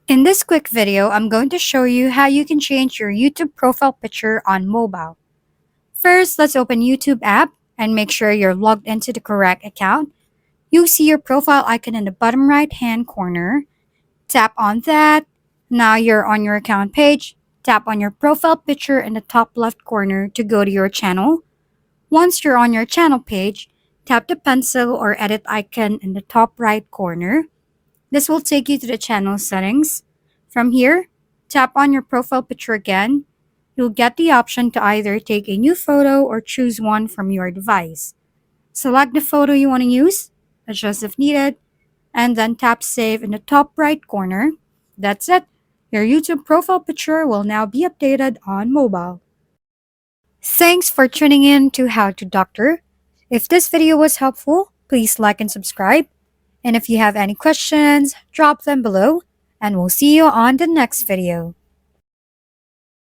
In this quick video, I'm going to show you how you can change your YouTube profile picture on mobile. First, let's open YouTube app and make sure you're logged into the correct account. You'll see your profile icon in the bottom right hand corner. Tap on that. Now you're on your account page. Tap on your profile picture in the top left corner to go to your channel. Once you're on your channel page, tap the pencil or edit icon in the top right corner. This will take you to the channel settings. From here, tap on your profile picture again. You'll get the option to either take a new photo or choose one from your device. Select the photo you want to use, adjust if needed, and then tap Save in the top right corner. That's it. Your YouTube profile picture will now be updated on mobile. Thanks for tuning in to How to Doctor. If this video was helpful, please like and subscribe. And if you have any questions, drop them below, and we'll see you on the next video.